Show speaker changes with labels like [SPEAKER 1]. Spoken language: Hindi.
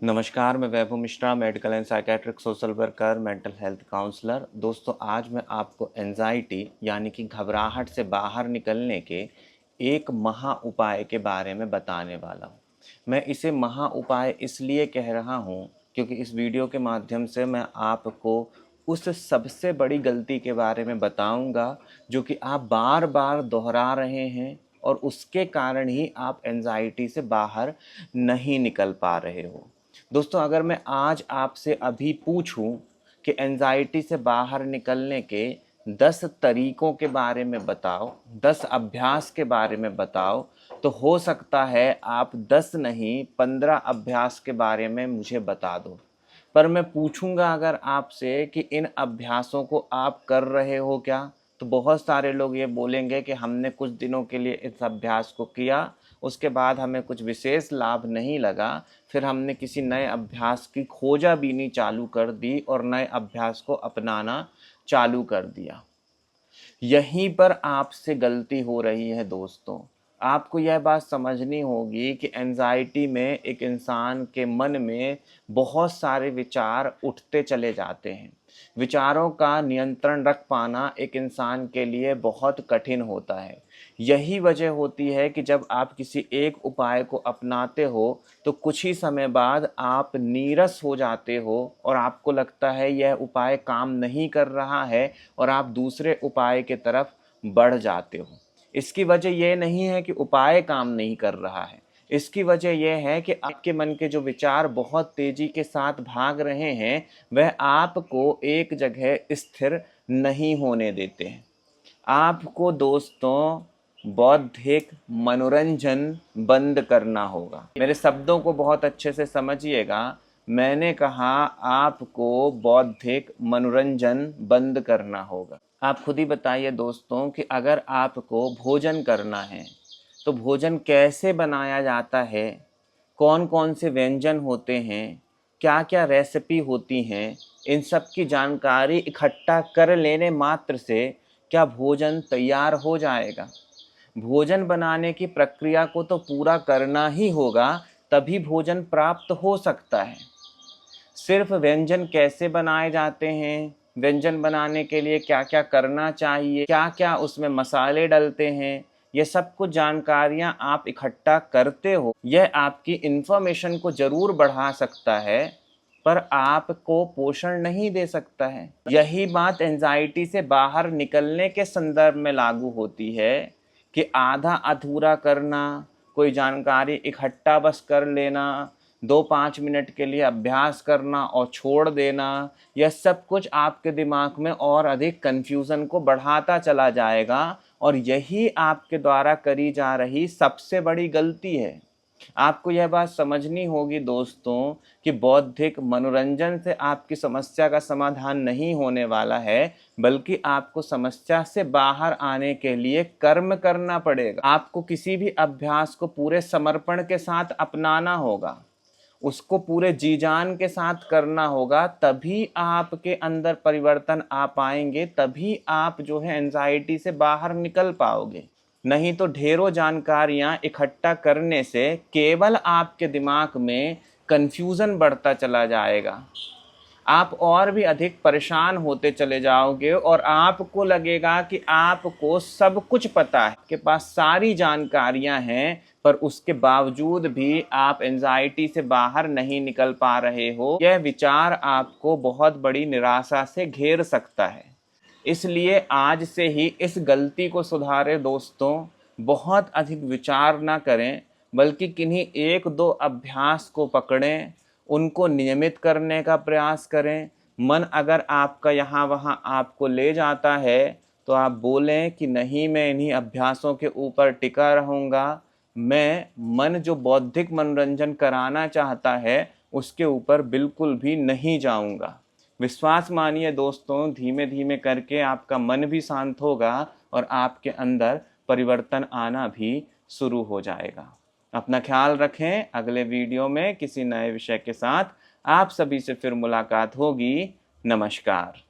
[SPEAKER 1] नमस्कार, मैं Vaibhav Mishra, medical and psychiatric social worker, mental health counsellor. दोस्तों, आज मैं आपको एंजाइटी यानी कि घबराहट से बाहर निकलने के एक महा उपाय के बारे में बताने वाला हूँ। मैं इसे महा उपाय इसलिए कह रहा हूँ क्योंकि इस वीडियो के माध्यम से मैं आपको उस सबसे बड़ी गलती के बारे में बताऊँगा जो कि आप बार-बार दोहरा रहे हैं और उसके कारण ही आप एंजाइटी से बाहर नहीं निकल पा रहे हो। दोस्तों, अगर मैं आज आपसे अभी पूछूं कि एंजाइटी से बाहर निकलने के 10 तरीकों के बारे में बताओ, 10 अभ्यास के बारे में बताओ, तो हो सकता है आप 10 नहीं 15 अभ्यास के बारे में मुझे बता दो। पर मैं पूछूंगा अगर आपसे कि इन अभ्यासों को आप कर रहे हो क्या, तो बहुत सारे लोग ये बोलेंगे कि हमने कुछ दिनों के लिए इस अभ्यास को किया, उसके बाद हमें कुछ विशेष लाभ नहीं लगा, फिर हमने किसी नए अभ्यास की खोजाबीनी चालू कर दी और नए अभ्यास को अपनाना चालू कर दिया। यहीं पर आपसे गलती हो रही है दोस्तों। आपको यह बात समझनी होगी कि एंजाइटी में एक इंसान के मन में बहुत सारे विचार उठते चले जाते हैं। विचारों का नियंत्रण रख पाना एक इंसान के लिए बहुत कठिन होता है। यही वजह होती है कि जब आप किसी एक उपाय को अपनाते हो तो कुछ ही समय बाद आप नीरस हो जाते हो और आपको लगता है यह उपाय काम नहीं कर रहा है और आप दूसरे उपाय की तरफ बढ़ जाते हो। इसकी वजह यह नहीं है कि उपाय काम नहीं कर रहा है, इसकी वजह यह है कि आपके मन के जो विचार बहुत तेजी के साथ भाग रहे हैं वह आपको एक जगह स्थिर नहीं होने देते हैं। आपको दोस्तों बौद्धिक मनोरंजन बंद करना होगा। मेरे शब्दों को बहुत अच्छे से समझिएगा। मैंने कहा आपको बौद्धिक मनोरंजन बंद करना होगा। आप खुद ही बताइए दोस्तों कि अगर आपको भोजन करना है तो भोजन कैसे बनाया जाता है, कौन कौन से व्यंजन होते हैं, क्या क्या रेसिपी होती हैं, इन सब की जानकारी इकट्ठा कर लेने मात्र से क्या भोजन तैयार हो जाएगा? भोजन बनाने की प्रक्रिया को तो पूरा करना ही होगा, तभी भोजन प्राप्त हो सकता है। सिर्फ व्यंजन कैसे बनाए जाते हैं, व्यंजन बनाने के लिए क्या क्या करना चाहिए, क्या क्या उसमें मसाले डलते हैं, ये सब कुछ जानकारियाँ आप इकट्ठा करते हो। यह आपकी इन्फॉर्मेशन को ज़रूर बढ़ा सकता है पर आपको पोषण नहीं दे सकता है। यही बात एंजाइटी से बाहर निकलने के संदर्भ में लागू होती है कि आधा अधूरा करना, कोई जानकारी इकट्ठा बस कर लेना, 2-5 मिनट के लिए अभ्यास करना और छोड़ देना, यह सब कुछ आपके दिमाग में और अधिक कन्फ्यूज़न को बढ़ाता चला जाएगा और यही आपके द्वारा करी जा रही सबसे बड़ी गलती है। आपको यह बात समझनी होगी दोस्तों कि बौद्धिक मनोरंजन से आपकी समस्या का समाधान नहीं होने वाला है, बल्कि आपको समस्या से बाहर आने के लिए कर्म करना पड़ेगा। आपको किसी भी अभ्यास को पूरे समर्पण के साथ अपनाना होगा, उसको पूरे जी जान के साथ करना होगा, तभी आपके अंदर परिवर्तन आ पाएंगे, तभी आप जो है एंजाइटी से बाहर निकल पाओगे। नहीं तो ढेरों जानकारियां इकट्ठा करने से केवल आपके दिमाग में कन्फ्यूज़न बढ़ता चला जाएगा। आप और भी अधिक परेशान होते चले जाओगे और आपको लगेगा कि आपको सब कुछ पता है, आपके पास सारी जानकारियां हैं, पर उसके बावजूद भी आप एंजाइटी से बाहर नहीं निकल पा रहे हो। यह विचार आपको बहुत बड़ी निराशा से घेर सकता है। इसलिए आज से ही इस गलती को सुधारें दोस्तों। बहुत अधिक विचार ना करें, बल्कि किन्हीं 1-2 अभ्यास को पकड़ें, उनको नियमित करने का प्रयास करें। मन अगर आपका यहाँ वहाँ आपको ले जाता है तो आप बोलें कि नहीं, मैं इन्हीं अभ्यासों के ऊपर टिका रहूँगा। मैं मन जो बौद्धिक मनोरंजन कराना चाहता है उसके ऊपर बिल्कुल भी नहीं जाऊँगा। विश्वास मानिए दोस्तों, धीमे धीमे करके आपका मन भी शांत होगा और आपके अंदर परिवर्तन आना भी शुरू हो जाएगा। अपना ख्याल रखें। अगले वीडियो में किसी नए विषय के साथ आप सभी से फिर मुलाकात होगी। नमस्कार।